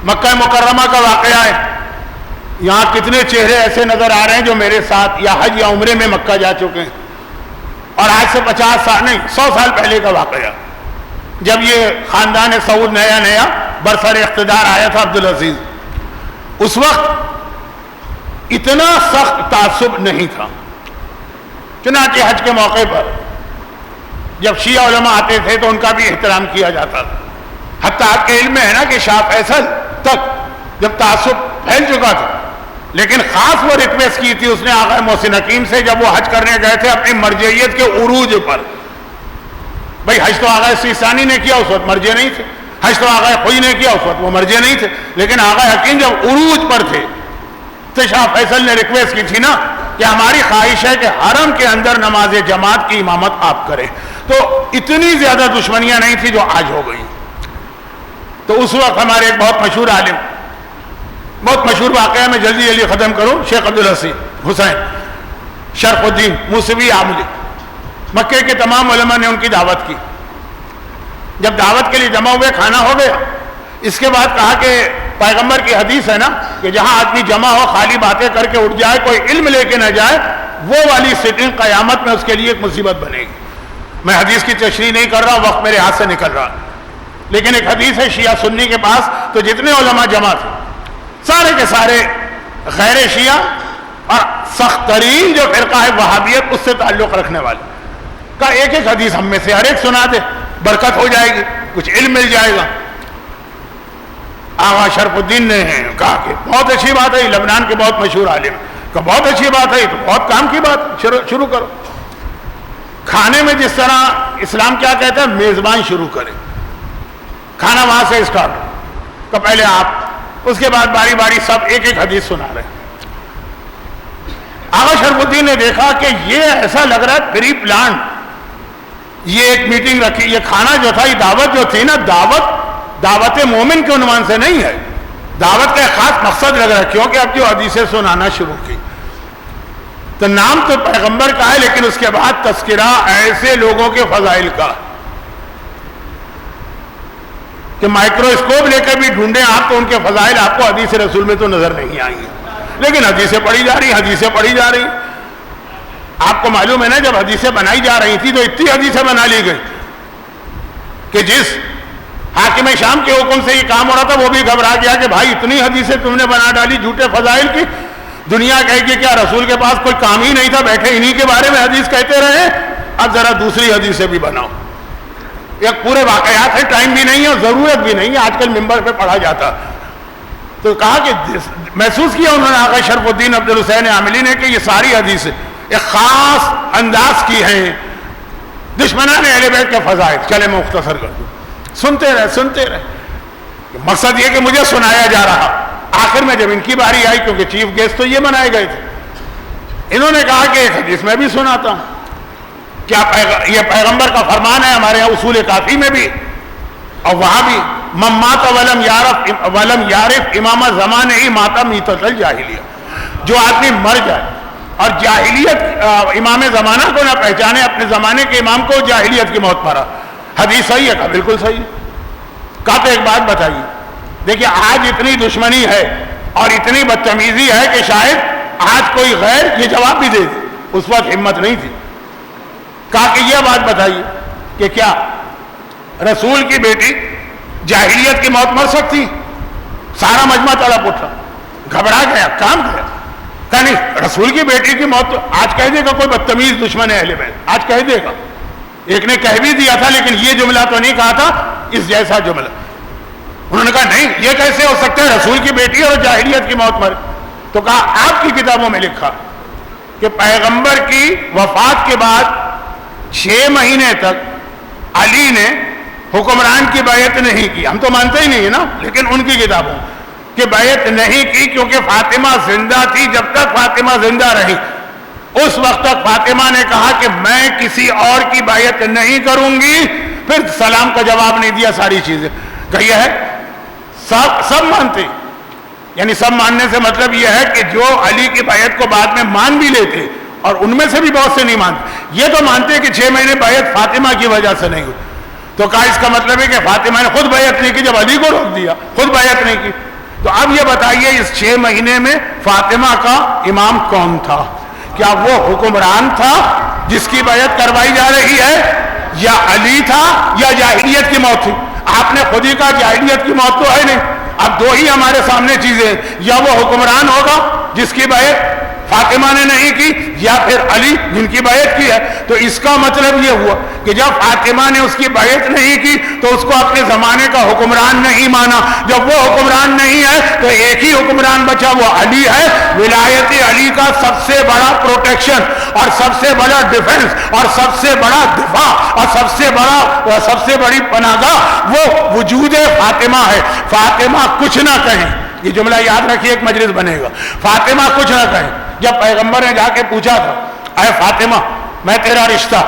مکہ مکرمہ کا واقعہ ہے. یہاں کتنے چہرے ایسے نظر آ رہے ہیں جو میرے ساتھ یا حج یا عمرے میں مکہ جا چکے ہیں. اور آج سے 50 سال نہیں 100 سال پہلے کا واقعہ، جب یہ خاندان سعود نیا برسر اقتدار آیا تھا عبدالعزیز، اس وقت اتنا سخت تعصب نہیں تھا. چنانچہ حج کے موقع پر جب شیعہ علماء آتے تھے تو ان کا بھی احترام کیا جاتا تھا. حتیٰ آپ کے علم میں ہے نا کہ شاہ فیصل تک جب تعصب پھیل چکا تھا، لیکن خاص وہ ریکویسٹ کی تھی اس نے آقا محسن حکیم سے جب وہ حج کرنے گئے تھے اپنی مرجعیت کے عروج پر. بھئی حج تو آقا سیستانی نے کیا، اس وقت مرجع نہیں تھے. حج تو آقا خوئی نے کیا، اس وقت وہ مرجع نہیں تھے. لیکن آقا حکیم جب عروج پر تھے تو شاہ فیصل نے ریکویسٹ کی تھی نا کہ ہماری خواہش ہے کہ حرم کے اندر نماز جماعت کی امامت آپ کریں. تو اتنی زیادہ دشمنیاں نہیں تھی جو آج ہو گئی. تو اس وقت ہمارے ایک بہت مشہور عالم، بہت مشہور واقعہ میں جلدی ختم کروں، شیخ عبدالحسین حسین شرف الدین موسوی عاملی، مکے کے تمام علماء نے ان کی دعوت کی. جب دعوت کے لیے جمع ہوئے، کھانا ہو گیا، اس کے بعد کہا کہ پیغمبر کی حدیث ہے نا کہ جہاں آدمی جمع ہو خالی باتیں کر کے اٹھ جائے، کوئی علم لے کے نہ جائے، وہ والی سٹنگ قیامت میں اس کے لیے ایک مصیبت بنے گی. میں حدیث کی تشریح نہیں کر رہا، وقت میرے ہاتھ سے نکل رہا، لیکن ایک حدیث ہے شیعہ سنی کے پاس. تو جتنے علماء جمع تھے سارے کے سارے غیر شیعہ اور سخت ترین جو فرقہ ہے وہابیت اس سے تعلق رکھنے والے، کا ایک ایک حدیث ہم میں سے ہر ایک سنا دے، برکت ہو جائے گی، کچھ علم مل جائے گا. آغا شرف الدین نے کہا کہ بہت اچھی بات ہے، لبنان کے بہت مشہور عالم، کہ بہت اچھی بات ہے، یہ تو بہت کام کی بات، شروع کرو. کھانے میں جس طرح اسلام کیا کہتا ہے، میزبان شروع کرے، کھانا وہاں سے اسٹارٹ، کہ پہلے آپ، اس کے بعد باری باری سب ایک ایک حدیث سنا رہے. آغا شرف الدین نے دیکھا کہ یہ ایسا لگ رہا ہے پری پلان. یہ ایک میٹنگ رکھی، یہ کھانا جو تھا، یہ دعوت جو تھی نا، دعوت مومن کے عنوان سے نہیں ہے، دعوت کا ایک خاص مقصد لگ رہا ہے. کیونکہ اب جو حدیثیں سنانا شروع کی تو نام تو پیغمبر کا ہے، لیکن اس کے بعد تذکرہ ایسے لوگوں کے فضائل کا کہ مائکروسکوپ لے کر بھی ڈھونڈیں آپ تو ان کے فضائل آپ کو حدیث رسول میں تو نظر نہیں آئیں گے. لیکن حدیثیں پڑھی جا رہی. آپ کو معلوم ہے نا جب حدیثیں بنائی جا رہی تھی تو اتنی حدیثیں بنا لی گئی کہ جس حاکم شام کے حکم سے یہ کام ہو رہا تھا وہ بھی گھبرا گیا کہ بھائی اتنی حدیثیں تم نے بنا ڈالی جھوٹے فضائل کی، دنیا کہے گی کیا رسول کے پاس کوئی کام ہی نہیں تھا، بیٹھے انہی کے بارے میں حدیث کہتے رہے، اب ذرا دوسری حدیثیں بھی بناؤ. ایک پورے واقعات ہیں، ٹائم بھی نہیں ہے اور ضرورت بھی نہیں ہے، آج کل ممبر پہ پڑھا جاتا. تو کہا کہ محسوس کیا انہوں نے آقا شرف الدین عبدالحسین عاملی نے کہ یہ ساری حدیثیں ایک خاص انداز کی ہیں دشمنان اہل بیت کے فضائل. چلے میں مختصر کر دوں، سنتے رہے. مقصد یہ کہ مجھے سنایا جا رہا. آخر میں جب ان کی باری آئی، کیونکہ چیف گیسٹ تو یہ بنائے گئے تھے، انہوں نے کہا کہ ایک حدیث میں بھی سناتا ہوں. کیا یہ پیغمبر کا فرمان ہے، ہمارے یہاں اصول کافی میں بھی اور وہاں بھی، من مات ولم یعرف امام زمانے ہی ماتا میتۃ الجاہلیہ. جو آدمی مر جائے اور جاہلیت امام زمانہ کو نہ پہچانے، اپنے زمانے کے امام کو، جاہلیت کی موت مرا. حدیث صحیح ہے؟ کہا بالکل صحیح ہے. کہا تو ایک بات بتائیے، دیکھیے آج اتنی دشمنی ہے اور اتنی بدتمیزی ہے کہ شاید آج کوئی غیر یہ جواب بھی دے دے، اس وقت ہمت نہیں تھی. کہا کہ یہ بات بتائیے کہ کیا رسول کی بیٹی جاہلیت کی موت مر سکتی؟ سارا مجمع تڑپ اٹھا، گھبرا گیا، کام گیا. کہا نہیں، رسول کی بیٹی کی موت تو آج کہہ دے گا کوئی بدتمیز دشمن اہل بیت، آج کہہ دے گا. ایک نے کہہ بھی دیا تھا لیکن یہ جملہ تو نہیں کہا تھا اس جیسا جملہ. انہوں نے کہا نہیں، یہ کیسے ہو سکتا ہے رسول کی بیٹی اور جاہلیت کی موت مرے؟ تو کہا آپ کی کتابوں میں لکھا کہ پیغمبر کی وفات کے بعد 6 مہینے تک علی نے حکمران کی بیعت نہیں کی. ہم تو مانتے ہی نہیں ہے نا، لیکن ان کی کتابوں کہ بیعت نہیں کی کیونکہ فاطمہ زندہ تھی. جب تک فاطمہ زندہ رہی اس وقت تک فاطمہ نے کہا کہ میں کسی اور کی بیعت نہیں کروں گی. پھر سلام کا جواب نہیں دیا، ساری چیزیں کہی ہے. سب مانتے، یعنی سب ماننے سے مطلب یہ ہے کہ جو علی کی بیعت کو بعد میں مان بھی لیتے اور ان میں سے بھی بہت سے نہیں مانتے. یہ تو مانتے کہ 6 مہینے بیعت فاطمہ کی وجہ سے نہیں ہوئی. تو کہا اس کا مطلب ہے کہ فاطمہ نے خود بیعت نہیں کی، جب علی کو روک دیا خود بیعت نہیں کی. تو اب یہ بتائیے اس 6 مہینے میں فاطمہ کا امام کون تھا؟ کیا وہ حکمران تھا جس کی بیعت کروائی جا رہی ہے، یا علی تھا، یا جاہلیت کی موت تھی؟ آپ نے خود ہی کہا جاہلیت کی موت تو ہے نہیں. اب دو ہی ہمارے سامنے چیزیں ہیں، یا وہ حکمران ہوگا جس کی بیعت فاطمہ نے نہیں کی، یا پھر علی جن کی بیعت کی ہے. تو اس کا مطلب یہ ہوا کہ جب فاطمہ نے اس کی بیعت نہیں کی تو اس کو اپنے زمانے کا حکمران نہیں مانا. جب وہ حکمران نہیں ہے تو ایک ہی حکمران بچا، وہ علی ہے. ولایت علی کا سب سے بڑا پروٹیکشن اور سب سے بڑا ڈیفنس اور سب سے بڑا دفاع اور سب سے بڑی پناہگاہ وہ وجود فاطمہ ہے. فاطمہ کچھ نہ کہیں، یہ جملہ یاد رکھیے، ایک مجلس بنے گا. فاطمہ کچھ نہ کہیں. جب پیغمبر نے جا کے پوچھا تھا، اے فاطمہ میں تیرا رشتہ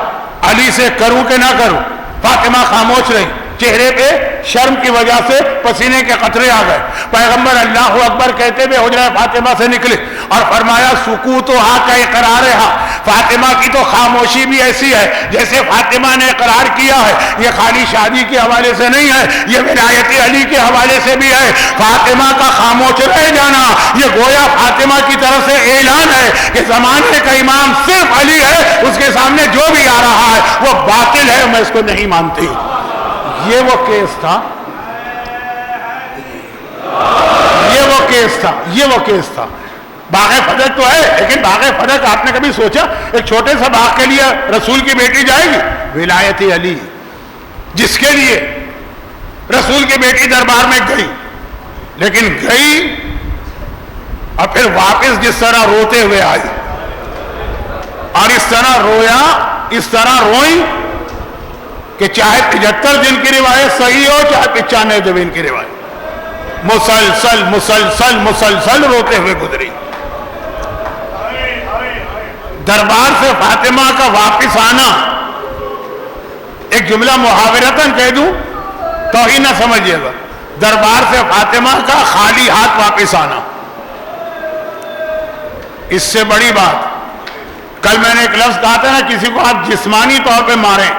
علی سے کروں کہ نہ کروں، فاطمہ خاموش رہی. چہرے پہ شرم کی وجہ سے پسینے کے قطرے آ گئے. پیغمبر اللہ اکبر کہتے ہوئے حجرہ فاطمہ سے نکلے اور فرمایا سکوتھا کا اقرارھا. فاطمہ کی تو خاموشی بھی ایسی ہے جیسے فاطمہ نے اقرار کیا ہے. یہ خالی شادی کے حوالے سے نہیں ہے، یہ ولایت علی کے حوالے سے بھی ہے. فاطمہ کا خاموش رہ جانا یہ گویا فاطمہ کی طرف سے اعلان ہے کہ زمانے کا امام صرف علی ہے، اس کے سامنے جو بھی آ رہا ہے وہ باطل ہے، میں اس کو نہیں مانتی. یہ وہ کیس تھا، یہ وہ کیس تھا. باغ فتح تو ہے، لیکن باغ فتح آپ نے کبھی سوچا ایک چھوٹے سے باغ کے لیے رسول کی بیٹی جائے گی؟ ولایت علی جس کے لیے رسول کی بیٹی دربار میں گئی، لیکن گئی اور پھر واپس جس طرح روتے ہوئے آئی اور اس طرح رویا، اس طرح روئی کہ چاہے 75 دن کی روایت صحیح ہو چاہے 95 دن کی روایت، مسلسل مسلسل مسلسل روتے ہوئے گزری. دربار سے فاطمہ کا واپس آنا، ایک جملہ محاورتاً کہہ دوں توہین نہ سمجھیے گا، دربار سے فاطمہ کا خالی ہاتھ واپس آنا، اس سے بڑی بات. کل میں نے ایک لفظ کہا تھا نا، کسی کو آپ جسمانی طور پہ ماریں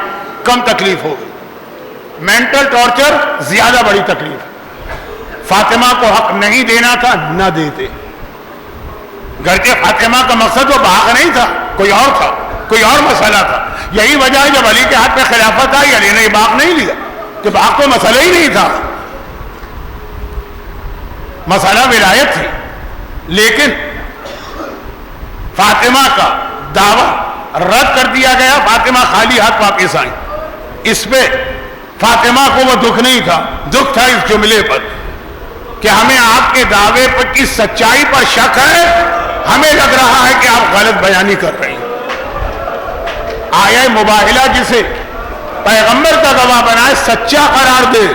کم تکلیف ہوگی، مینٹل ٹارچر زیادہ بڑی تکلیف. فاطمہ کو حق نہیں دینا تھا، نہ دیتے. گرچہ فاطمہ کا مقصد وہ باغ نہیں تھا، کوئی اور تھا، کوئی اور مسئلہ تھا. یہی وجہ ہے جب علی کے ہاتھ پہ خلافت آئی علی نے باغ نہیں لیا، کہ باغ تو مسئلہ ہی نہیں تھا، مسئلہ ولایت تھی. لیکن فاطمہ کا دعویٰ رد کر دیا گیا، فاطمہ خالی ہاتھ واپس آئیں. اس پہ فاطمہ کو وہ دکھ نہیں تھا، دکھ تھا اس جملے پر کہ ہمیں آپ کے دعوے پر کی سچائی پر شک ہے، ہمیں لگ رہا ہے کہ آپ غلط بیانی کر رہے ہیں. آیہ مباہلہ جسے پیغمبر کا گواہ بنائے سچا قرار دے،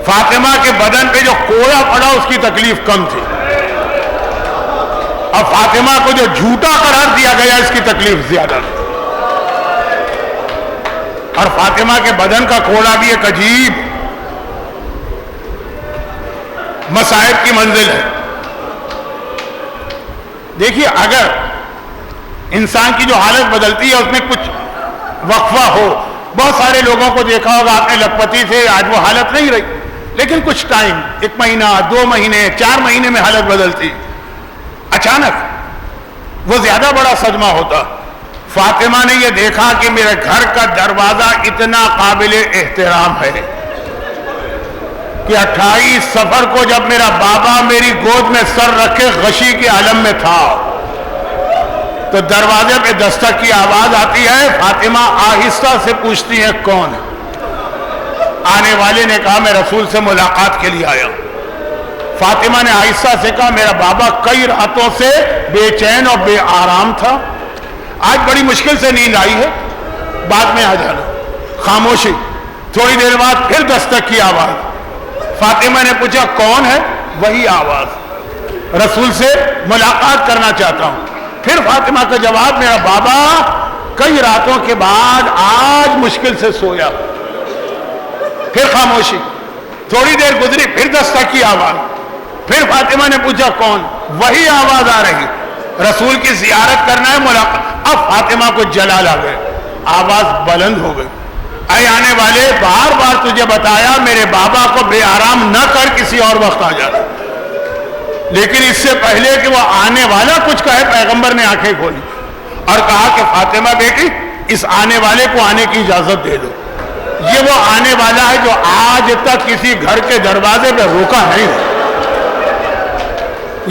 فاطمہ کے بدن پہ جو کوڑا پڑا اس کی تکلیف کم تھی، اور فاطمہ کو جو جھوٹا قرار دیا گیا اس کی تکلیف زیادہ تھی. اور فاطمہ کے بدن کا کوڑا بھی ایک عجیب مصائب کی منزل ہے. دیکھیے اگر انسان کی جو حالت بدلتی ہے اس میں کچھ وقفہ ہو، بہت سارے لوگوں کو دیکھا ہوگا آپ نے لکھپتی سے آج وہ حالت نہیں رہی، لیکن کچھ ٹائم، 1 مہینہ 2 مہینے 4 مہینے میں حالت بدلتی، اچانک وہ زیادہ بڑا صدمہ ہوتا. فاطمہ نے یہ دیکھا کہ میرے گھر کا دروازہ اتنا قابل احترام ہے کہ 28 صفر کو جب میرا بابا میری گود میں سر رکھے غشی کے عالم میں تھا تو دروازے پہ دستک کی آواز آتی ہے. فاطمہ آہستہ سے پوچھتی ہے کون ہے؟ آنے والے نے کہا میں رسول سے ملاقات کے لیے آیا. فاطمہ نے آہستہ سے کہا میرا بابا کئی راتوں سے بے چین اور بے آرام تھا، آج بڑی مشکل سے نیند آئی ہے، بعد میں آ جانا. خاموشی. تھوڑی دیر بعد پھر دستک کی آواز. فاطمہ نے پوچھا کون ہے؟ وہی آواز، رسول سے ملاقات کرنا چاہتا ہوں. پھر فاطمہ کا جواب میرا بابا کئی راتوں کے بعد آج مشکل سے سویا. پھر خاموشی. تھوڑی دیر گزری پھر دستک کی آواز. پھر فاطمہ نے پوچھا کون؟ وہی آواز آ رہی، رسول کی زیارت کرنا ہے، ملاقات. اب فاطمہ کو جلال آ گئے، آواز بلند ہو گئی. اے آنے والے، بار بار تجھے بتایا میرے بابا کو بے آرام نہ کر، کسی اور وقت آ جاتا. لیکن اس سے پہلے کہ وہ آنے والا کچھ کہے پیغمبر نے آنکھیں کھولی اور کہا کہ فاطمہ بیٹی اس آنے والے کو آنے کی اجازت دے دو. یہ وہ آنے والا ہے جو آج تک کسی گھر کے دروازے پہ روکا نہیں.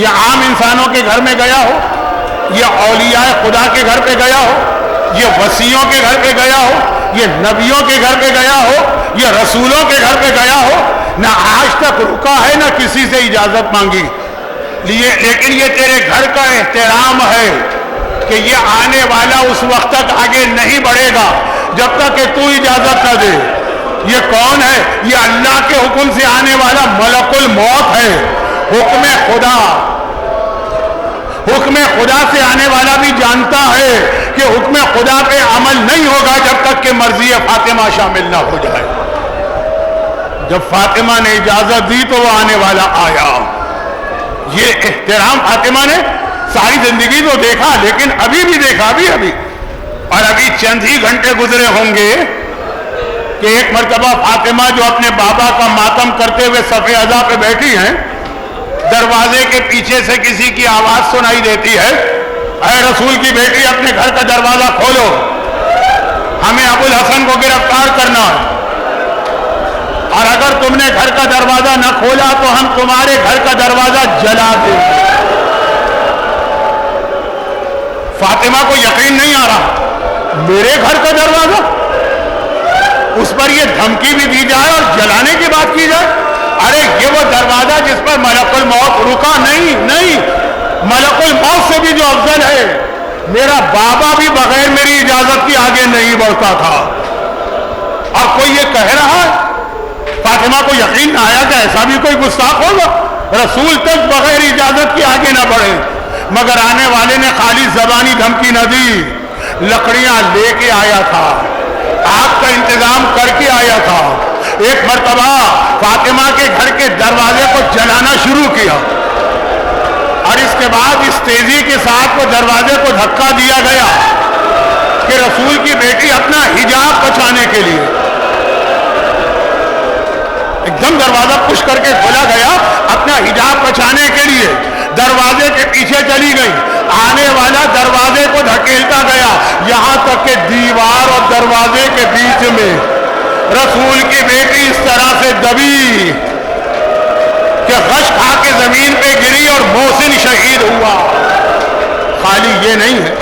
یہ عام انسانوں کے گھر میں گیا ہو, یہ اولیاء خدا کے گھر پہ گیا ہو, یہ وصیوں کے گھر پہ گیا ہو, یہ نبیوں کے گھر پہ گیا ہو, یہ رسولوں کے گھر پہ گیا ہو, نہ آج تک رکا ہے نہ کسی سے اجازت مانگی. لیکن یہ تیرے گھر کا احترام ہے کہ یہ آنے والا اس وقت تک آگے نہیں بڑھے گا جب تک کہ تو اجازت نہ دے. یہ کون ہے؟ یہ اللہ کے حکم سے آنے والا ملک الموت ہے. حکم خدا سے آنے والا بھی جانتا ہے کہ حکم خدا پہ عمل نہیں ہوگا جب تک کہ مرضی فاطمہ شامل نہ ہو جائے. جب فاطمہ نے اجازت دی تو وہ آنے والا آیا. یہ احترام فاطمہ نے ساری زندگی تو دیکھا, لیکن ابھی بھی دیکھا, ابھی اور ابھی چند ہی گھنٹے گزرے ہوں گے کہ ایک مرتبہ فاطمہ جو اپنے بابا کا ماتم کرتے ہوئے صف عزا پہ بیٹھی ہیں, دروازے کے پیچھے سے کسی کی آواز سنائی دیتی ہے, اے رسول کی بیٹی اپنے گھر کا دروازہ کھولو, ہمیں ابو الحسن کو گرفتار کرنا ہے, اور اگر تم نے گھر کا دروازہ نہ کھولا تو ہم تمہارے گھر کا دروازہ جلا دیں گے. فاطمہ کو یقین نہیں آ رہا, میرے گھر کا دروازہ, اس پر یہ دھمکی بھی دی جائے اور جلانے کی بات کی جائے. ارے یہ وہ دروازہ جس پر ملک الموت رکا نہیں, ملک الموت سے بھی جو افضل ہے. میرا بابا بھی بغیر میری اجازت کی آگے نہیں بڑھتا تھا, اور کوئی یہ کہہ رہا ہے. فاطمہ کو یقین نہ آیا کہ ایسا بھی کوئی گستاخ ہوگا, رسول تک بغیر اجازت کی آگے نہ بڑھے. مگر آنے والے نے خالی زبانی دھمکی نہ دی, لکڑیاں لے کے آیا تھا, آگ کا انتظام کر کے آیا تھا. ایک مرتبہ فاطمہ کے گھر کے دروازے کو جلانا شروع کیا, اور اس کے بعد اس تیزی کے ساتھ وہ دروازے کو دھکا دیا گیا کہ رسول کی بیٹی اپنا حجاب بچانے کے لیے ایک دم دروازہ پش کر کے کھولا گیا, اپنا حجاب بچانے کے لیے دروازے کے پیچھے چلی گئی. آنے والا دروازے کو دھکیلتا گیا یہاں تک کہ دیوار اور دروازے کے بیچ میں رسول کی بیٹی اس طرح سے دبی کہ غش کھا کے زمین پہ گری اور محسن شہید ہوا. خالی یہ نہیں ہے,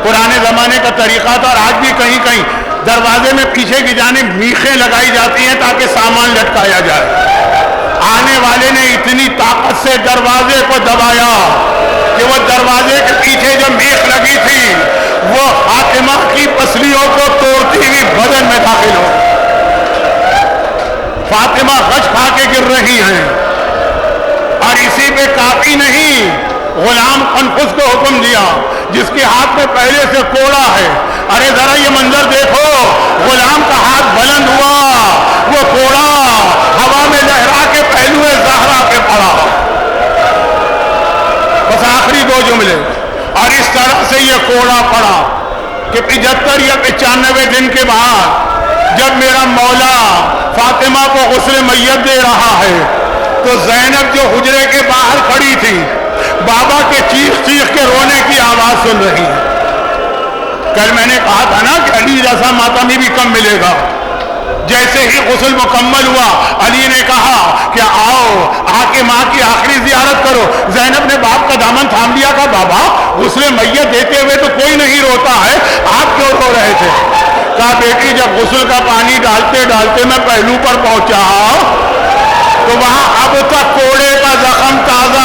پرانے زمانے کا طریقہ تھا, اور آج بھی کہیں کہیں دروازے میں پیچھے کی جانب میخیں لگائی جاتی ہیں تاکہ سامان لٹکایا جائے. آنے والے نے اتنی طاقت سے دروازے کو دبایا کہ وہ دروازے کے پیچھے جو میخ لگی تھی وہ فاطمہ کی پسلیوں کو توڑتی ہوئی بدن میں داخل ہو. فاطمہ غش کھا کے گر رہی ہیں, اور اسی پہ کافی نہیں, غلام قنفذ کو حکم دیا جس کے ہاتھ میں پہلے سے کوڑا ہے, ارے ذرا یہ منظر دیکھو. غلام کا ہاتھ بلند ہوا, وہ کوڑا ہوا میں لہرا کے پہلوئے زہرا پہ پڑا. بس آخری دو جملے, اور اس طرح سے یہ کوڑا پڑا کہ 75 یا 95 دن کے بعد جب میرا مولا فاطمہ کو غسل میت دے رہا ہے تو زینب جو حجرے کے باہر کھڑی تھی بابا کے چیخ چیخ کے رونے کی آواز سن رہی ہے. کل میں نے کہا تھا نا کہ علی جیسا ماتمی بھی کم ملے گا. جیسے ہی غسل مکمل ہوا علی نے کہا کہ آؤ آ کے ماں کی آخری زیارت کرو. زینب نے باپ کا دامن تھام لیا, کہا بابا غسل میت دیتے ہوئے تو کوئی نہیں روتا ہے, آپ کیوں رو رہے تھے؟ کہا بیٹی جب غسل کا پانی ڈالتے ڈالتے میں پہلو پر پہنچا تو وہاں اب تک کوڑے کا زخم تازہ